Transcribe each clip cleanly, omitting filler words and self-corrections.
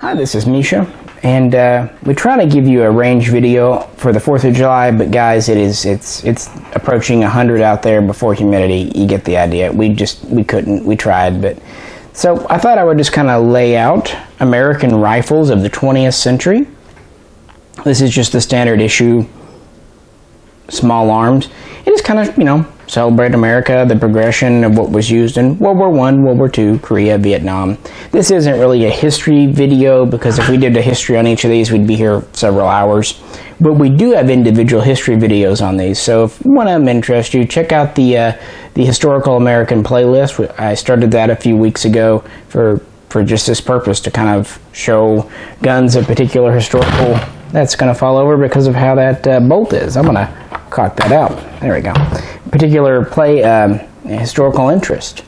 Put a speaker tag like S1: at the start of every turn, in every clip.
S1: Hi, this is Misha, and we try to give you a range video for the 4th of July, but guys, it's approaching 100 out there before humidity. You get the idea. We couldn't. We tried, but so I thought I would just kind of lay out American rifles of the 20th century. This is just the standard issue, small arms. It is kind of, celebrate America, the progression of what was used in World War I, World War II, Korea, Vietnam. This isn't really a history video because if we did a history on each of these, we'd be here several hours. But we do have individual history videos on these, so if one of them interests you, check out the Historical American playlist. I started that a few weeks ago for just this purpose, to kind of show guns of particular historical. That's going to fall over because of how that bolt is. I'm going to cock that out. There we go. Particular historical interest.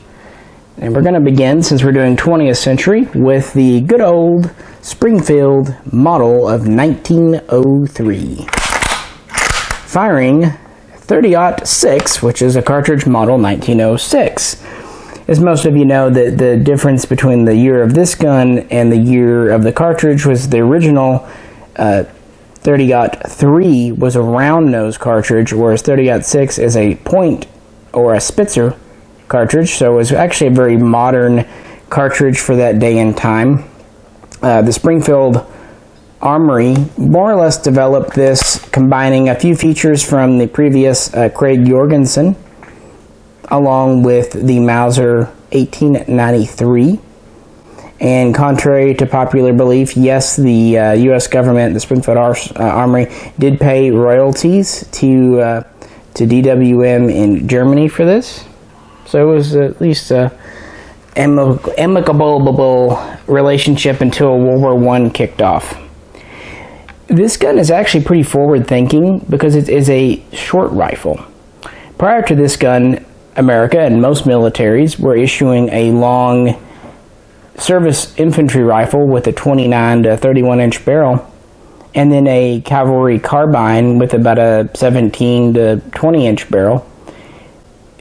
S1: And we're going to begin, since we're doing 20th century, with the good old Springfield model of 1903. Firing 30-06, which is a cartridge model 1906. As most of you know, the difference between the year of this gun and the year of the cartridge was the original 30-03 was a round nose cartridge, whereas 30-06 is a point or a Spitzer cartridge, so it was actually a very modern cartridge for that day and time. The Springfield Armory more or less developed this, combining a few features from the previous Craig Jorgensen, along with the Mauser 1893. And contrary to popular belief, yes, the U.S. government, the Springfield Armory, did pay royalties to DWM in Germany for this. So it was at least an amicable relationship until World War I kicked off. This gun is actually pretty forward-thinking because it is a short rifle. Prior to this gun, America and most militaries were issuing a long service infantry rifle with a 29 to 31 inch barrel, and then a cavalry carbine with about a 17 to 20 inch barrel.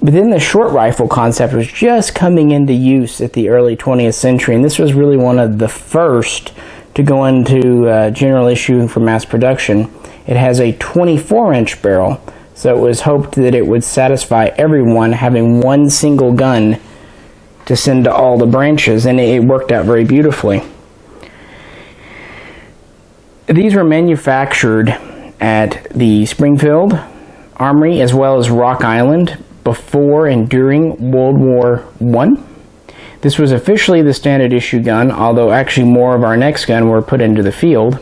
S1: But then the short rifle concept was just coming into use at the early 20th century, and this was really one of the first to go into general issue for mass production. It has a 24 inch barrel, so it was hoped that it would satisfy everyone having one single gun to send to all the branches, and it worked out very beautifully. These were manufactured at the Springfield Armory as well as Rock Island before and during World War I. This was officially the standard issue gun, although actually more of our next gun were put into the field.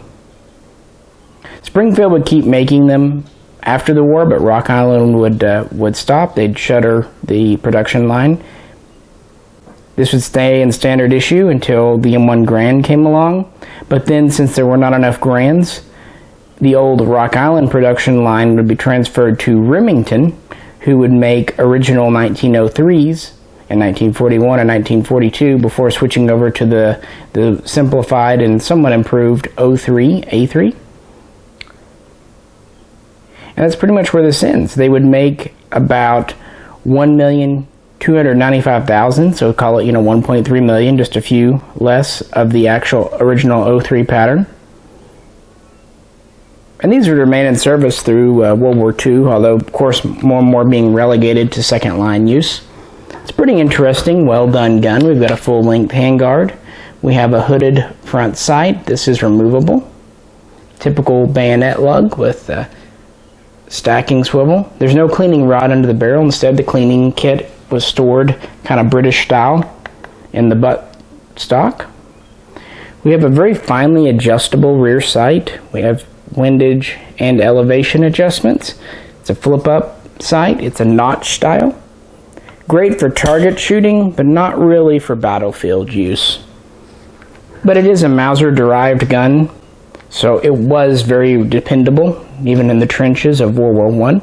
S1: Springfield would keep making them after the war, but Rock Island would stop. They'd shutter the production line. This would stay in standard issue until the M1 Garand came along, but then since there were not enough Grands, the old Rock Island production line would be transferred to Remington, who would make original 1903s in 1941 and 1942 before switching over to the simplified and somewhat improved A3. And that's pretty much where this ends. They would make about 1,295,000, so call it 1.3 million, just a few less of the actual original 03 pattern. And these would remain in service through World War II, although of course more and more being relegated to second line use. It's a pretty interesting, well done gun. We've got a full length handguard. We have a hooded front sight. This is removable. Typical bayonet lug with stacking swivel. There's no cleaning rod under the barrel. Instead, the cleaning kit was stored kind of British style in the butt stock. We have a very finely adjustable rear sight. We have windage and elevation adjustments. It's a flip up sight. It's a notch style. Great for target shooting, but not really for battlefield use. But it is a Mauser derived gun, so it was very dependable even in the trenches of World War I.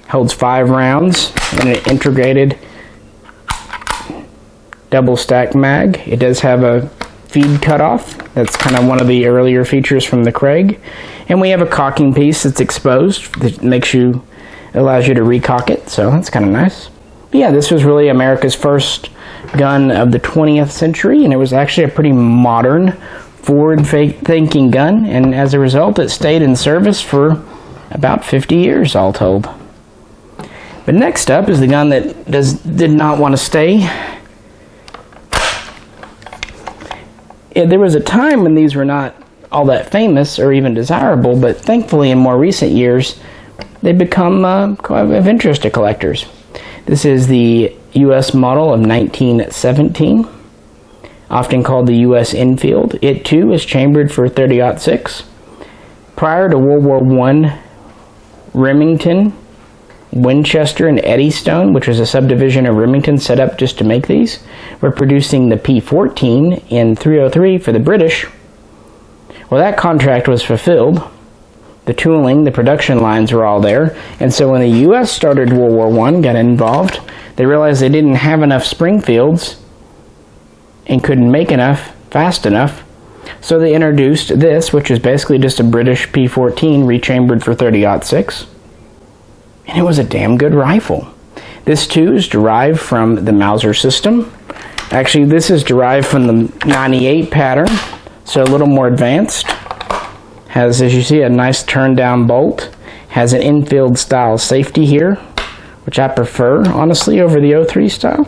S1: Holds 5 rounds in an integrated double stack mag. It does have a feed cutoff. That's kind of one of the earlier features from the Craig. And we have a cocking piece that's exposed that allows you to recock it, so that's kind of nice. But yeah, this was really America's first gun of the 20th century, and it was actually a pretty modern, forward-thinking gun, and as a result, it stayed in service for about 50 years, all told. But next up is the gun that did not want to stay. There was a time when these were not all that famous or even desirable, but thankfully in more recent years, they've become of interest to collectors. This is the U.S. model of 1917, often called the U.S. Enfield. It too is chambered for .30-06. Prior to World War I, Remington, Winchester, and Eddystone, which was a subdivision of Remington set up just to make these, were producing the P14 in .303 for the British. Well, that contract was fulfilled. The tooling, the production lines were all there, and so when the U.S. started World War I, got involved, they realized they didn't have enough Springfields and couldn't make enough fast enough, so they introduced this, which is basically just a British P14 rechambered for .30-06, and it was a damn good rifle. This too is derived from the Mauser system. Actually, this is derived from the 98 pattern, so a little more advanced. Has, as you see, a nice turn-down bolt. Has an Enfield style safety here, which I prefer, honestly, over the 03 style.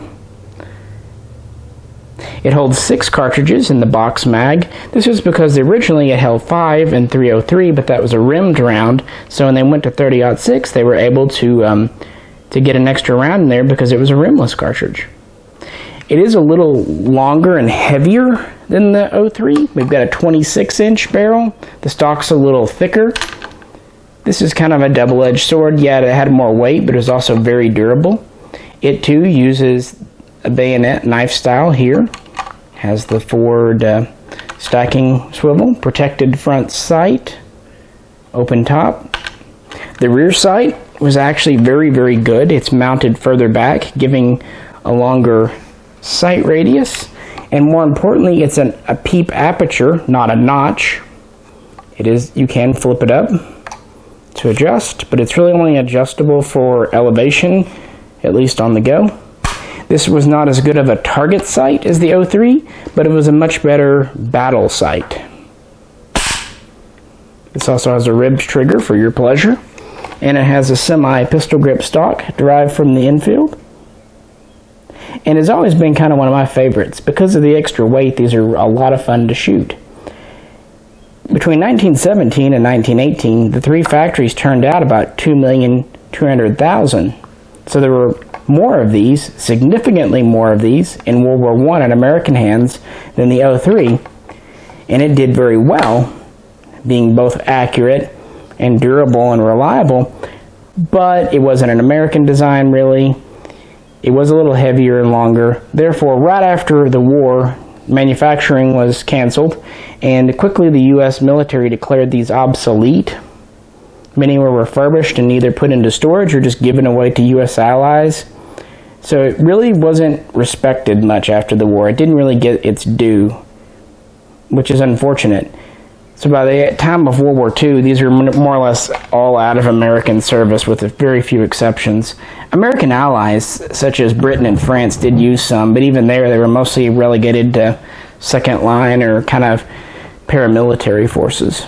S1: It holds 6 cartridges in the box mag. This was because originally it held 5 in .303, but that was a rimmed round. So when they went to .30-06, they were able to get an extra round in there because it was a rimless cartridge. It is a little longer and heavier than the 03. We've got a 26-inch barrel. The stock's a little thicker. This is kind of a double-edged sword. Yeah, it had more weight, but it was also very durable. It too uses a bayonet knife style here. Has the forward stacking swivel, protected front sight, open top. The rear sight was actually very, very good. It's mounted further back, giving a longer sight radius, and more importantly, it's a peep aperture, not a notch. You can flip it up to adjust, but it's really only adjustable for elevation, at least on the go. This was not as good of a target sight as the 03, but it was a much better battle sight. This also has a ribbed trigger for your pleasure, and it has a semi-pistol grip stock derived from the Enfield. And it's always been kind of one of my favorites. Because of the extra weight, these are a lot of fun to shoot. Between 1917 and 1918, the 3 factories turned out about 2,200,000. So there were more of these, significantly more of these, in World War I in American hands than the 03. And it did very well, being both accurate and durable and reliable. But it wasn't an American design, really. It was a little heavier and longer. Therefore, right after the war, manufacturing was canceled, and quickly the U.S. military declared these obsolete. Many were refurbished and either put into storage or just given away to U.S. allies. So it really wasn't respected much after the war. It didn't really get its due, which is unfortunate. So by the time of World War II, these are more or less all out of American service with very few exceptions. American allies, such as Britain and France, did use some, but even there, they were mostly relegated to second line or kind of paramilitary forces.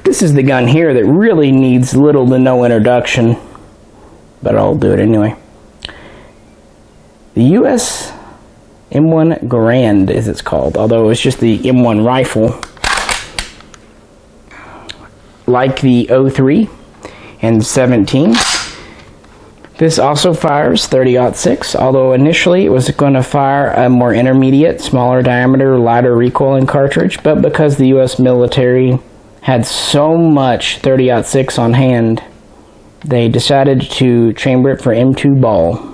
S1: This is the gun here that really needs little to no introduction, but I'll do it anyway. The U.S. M1 Garand, as it's called, although it's just the M1 rifle. Like the 03 and 17, this also fires .30-06, although initially it was going to fire a more intermediate, smaller diameter, lighter recoiling cartridge, but because the U.S. military had so much .30-06 on hand, they decided to chamber it for M2 ball.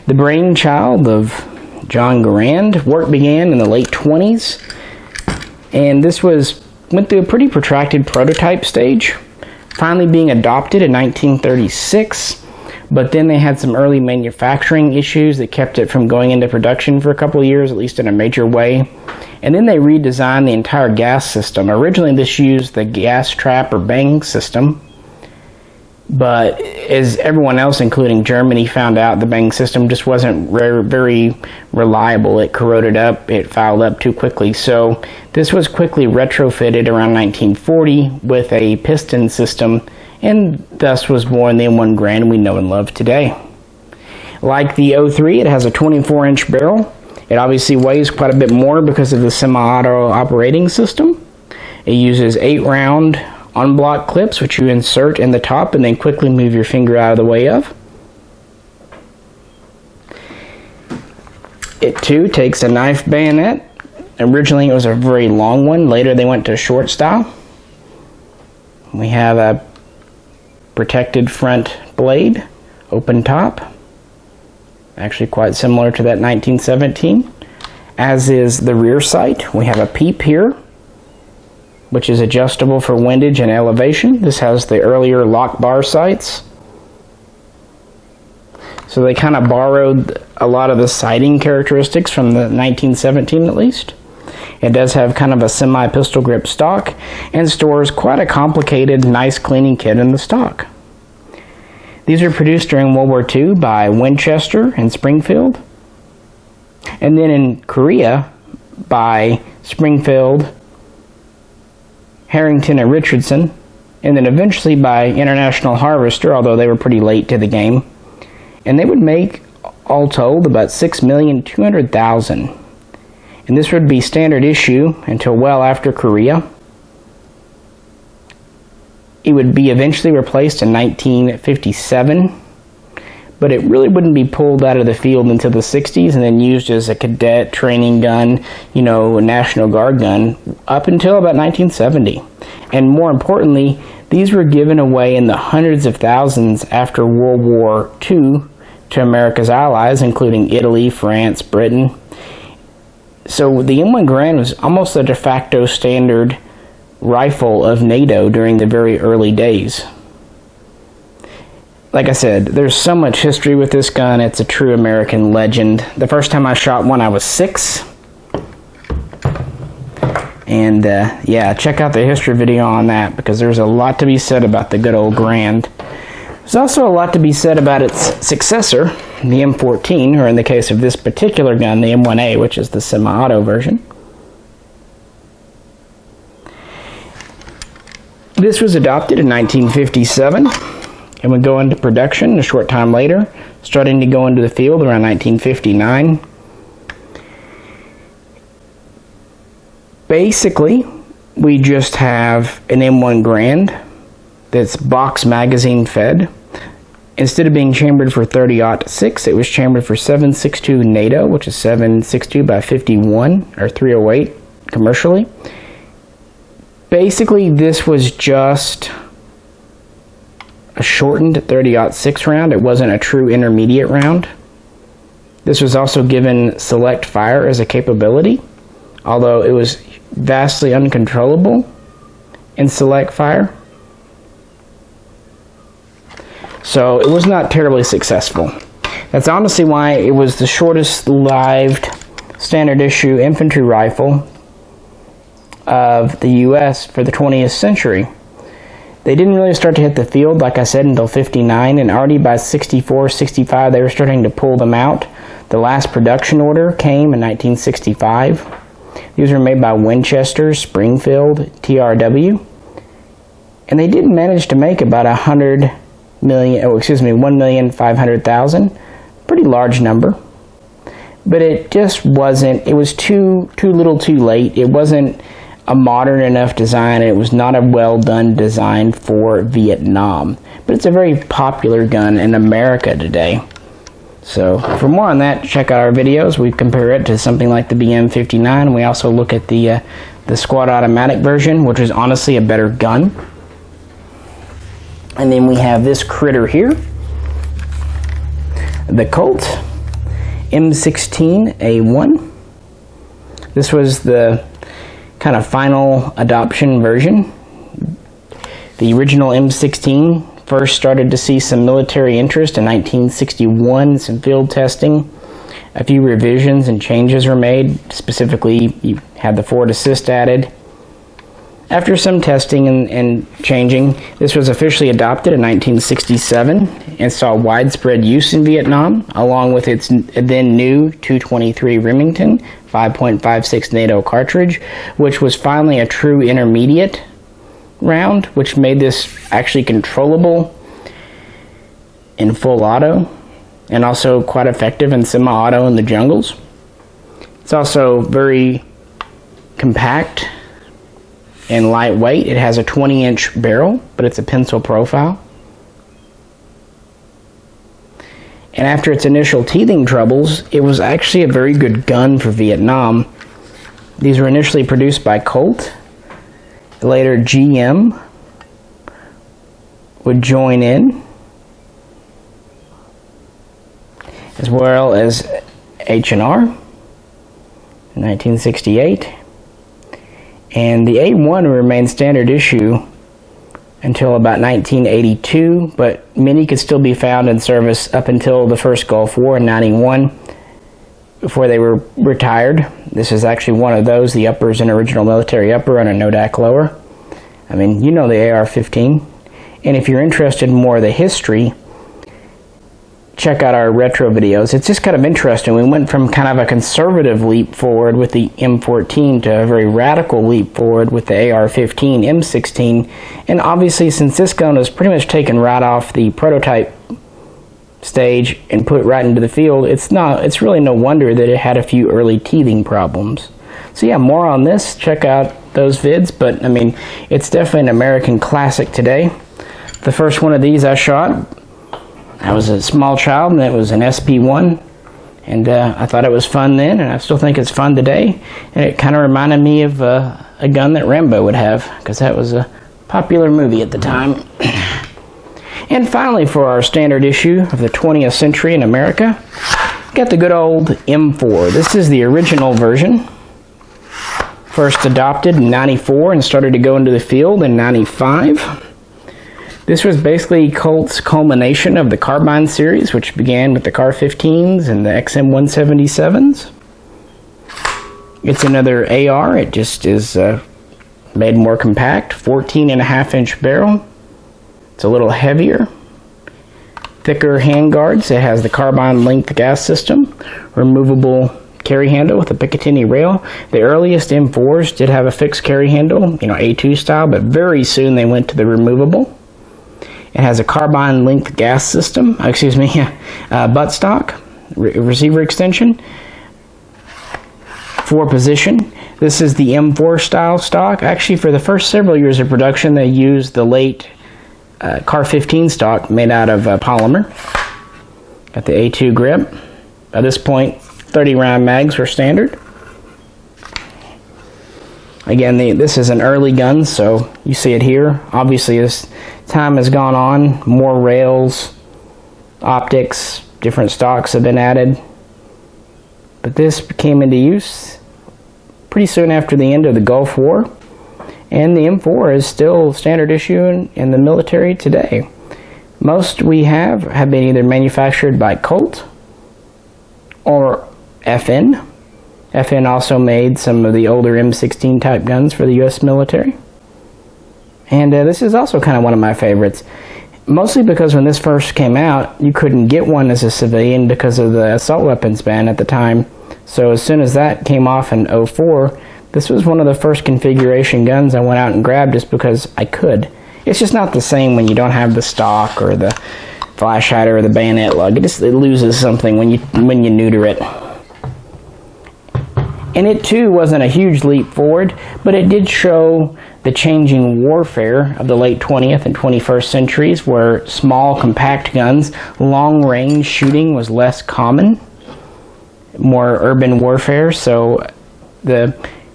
S1: The brainchild of John Garand. Work began in the late 20s, and this went through a pretty protracted prototype stage, finally being adopted in 1936, but then they had some early manufacturing issues that kept it from going into production for a couple of years, at least in a major way. And then they redesigned the entire gas system. Originally this used the gas trap or bang system, But as everyone else, including Germany, found out, the bang system just wasn't very reliable. It corroded up, it fouled up too quickly. So this was quickly retrofitted around 1940 with a piston system, and thus was born the M1 Garand we know and love today. Like the 03, it has a 24-inch barrel. It obviously weighs quite a bit more because of the semi-auto operating system. It uses 8-round on-block clips, which you insert in the top and then quickly move your finger out of the way of. It too takes a knife bayonet. Originally it was a very long one. Later they went to short style. We have a protected front blade, open top. Actually quite similar to that 1917. As is the rear sight. We have a peep here, which is adjustable for windage and elevation. This has the earlier lock bar sights. So they kind of borrowed a lot of the sighting characteristics from the 1917 at least. It does have kind of a semi-pistol grip stock and stores quite a complicated, nice cleaning kit in the stock. These were produced during World War II by Winchester and Springfield, and then in Korea by Springfield, Harrington and Richardson, and then eventually by International Harvester, although they were pretty late to the game. And they would make, all told, about 6,200,000. And this would be standard issue until well after Korea. It would be eventually replaced in 1957, but it really wouldn't be pulled out of the field until the 60s and then used as a cadet training gun, you know, a National Guard gun, up until about 1970. And more importantly, these were given away in the hundreds of thousands after World War II to America's allies, including Italy, France, Britain. So the M1 Garand was almost a de facto standard rifle of NATO during the very early days. Like I said, there's so much history with this gun. It's a true American legend. The first time I shot one, I was 6. And yeah, check out the history video on that, because there's a lot to be said about the good old Garand. There's also a lot to be said about its successor, the M14, or in the case of this particular gun, the M1A, which is the semi-auto version. This was adopted in 1957 and would go into production a short time later, starting to go into the field around 1959. Basically, we just have an M1 Garand that's box magazine fed. Instead of being chambered for 30-06, it was chambered for 7.62 NATO, which is 7.62 by 51 or 308 commercially. Basically, this was just a shortened 30-06 round. It wasn't a true intermediate round. This was also given select fire as a capability, although it was vastly uncontrollable in select fire. So it was not terribly successful. That's honestly why it was the shortest lived standard issue infantry rifle of the U.S. for the 20th century. They didn't really start to hit the field, like I said, until 59, and already by 64, 65, they were starting to pull them out. The last production order came in 1965. These were made by Winchester, Springfield, TRW, and they did manage to make about 1,500,000, pretty large number. But it just wasn't, it was too little too late. It wasn't a modern enough design. It was not a well done design for Vietnam. But it's a very popular gun in America today. So for more on that, check out our videos. We compare it to something like the BM59. We also look at the squad automatic version, which is honestly a better gun. And then we have this critter here, the Colt M16A1. This was the kind of final adoption version. The original M16 first started to see some military interest in 1961, some field testing. A few revisions and changes were made. Specifically, you had the forward assist added. After some testing and changing, this was officially adopted in 1967 and saw widespread use in Vietnam, along with its then new 223 Remington 5.56 NATO cartridge, which was finally a true intermediate round, which made this actually controllable in full auto and also quite effective in semi-auto in the jungles. It's also very compact and lightweight. It has a 20-inch barrel, but it's a pencil profile. And after its initial teething troubles, it was actually a very good gun for Vietnam. These were initially produced by Colt. Later, GM would join in, as well as H&R in 1968. And the A1 remained standard issue until about 1982, but many could still be found in service up until the first Gulf War in 91, before they were retired. This is actually one of those. The upper is an original military upper on a Nodak lower. I mean, you know the AR-15. And if you're interested in more of the history, check out our retro videos. It's just kind of interesting. We went from kind of a conservative leap forward with the M14 to a very radical leap forward with the AR-15, M16, and obviously since this gun was pretty much taken right off the prototype stage and put right into the field, it's really no wonder that it had a few early teething problems. So yeah, more on this. Check out those vids, but I mean, it's definitely an American classic today. The first one of these I shot, I was a small child, and it was an SP1, and I thought it was fun then, and I still think it's fun today. And it kind of reminded me of a gun that Rambo would have, because that was a popular movie at the time. And finally, for our standard issue of the 20th century in America, got the good old M4. This is the original version. First adopted in 94 and started to go into the field in 95. This was basically Colt's culmination of the Carbine series, which began with the Car-15s and the XM177s. It's another AR. It just is made more compact, 14.5-inch barrel. It's a little heavier, thicker handguards. It has the Carbine linked gas system, removable carry handle with a Picatinny rail. The earliest M4s did have a fixed carry handle, A2 style, but very soon they went to the removable. It has a Carbine linked gas system, buttstock, receiver extension, 4-position. This is the M4 style stock. Actually, for the first several years of production, they used the late Car-15 stock made out of polymer. Got the A2 grip. At this point, 30-round mags were standard. Again, this is an early gun, so you see it here. Obviously, as time has gone on, more rails, optics, different stocks have been added. But this came into use pretty soon after the end of the Gulf War, and the M4 is still standard issue in the military today. Most we have been either manufactured by Colt or FN. FN also made some of the older M16 type guns for the U.S. military. And this is also kind of one of my favorites. Mostly because when this first came out, you couldn't get one as a civilian because of the assault weapons ban at the time. So as soon as that came off in 04, this was one of the first configuration guns I went out and grabbed just because I could. It's just not the same when you don't have the stock or the flash hider or the bayonet lug. It loses something when you neuter it. And it too wasn't a huge leap forward, but it did show the changing warfare of the late 20th and 21st centuries, where small, compact guns, long-range shooting was less common, more urban warfare.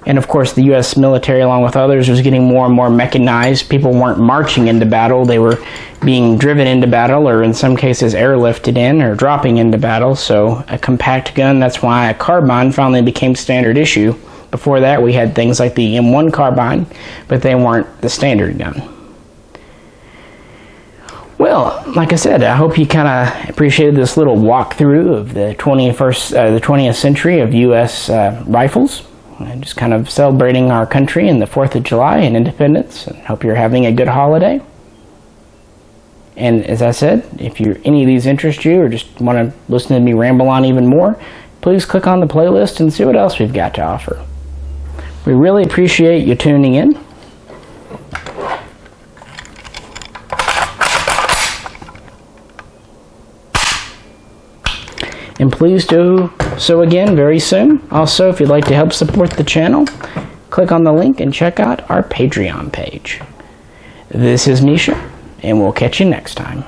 S1: And of course the U.S. military, along with others, was getting more and more mechanized. People weren't marching into battle. They were being driven into battle, or in some cases airlifted in or dropping into battle. So a compact gun, that's why a carbine finally became standard issue. Before that, we had things like the M1 Carbine, but they weren't the standard gun. Well, like I said, I hope you kind of appreciated this little walkthrough of the 20th century of U.S. rifles. and just kind of celebrating our country and the 4th of July and Independence. And hope you're having a good holiday. And as I said, if any of these interest you or just want to listen to me ramble on even more, please click on the playlist and see what else we've got to offer. We really appreciate you tuning in. And please do so again very soon. Also, if you'd like to help support the channel, click on the link and check out our Patreon page. This is Misha, and we'll catch you next time.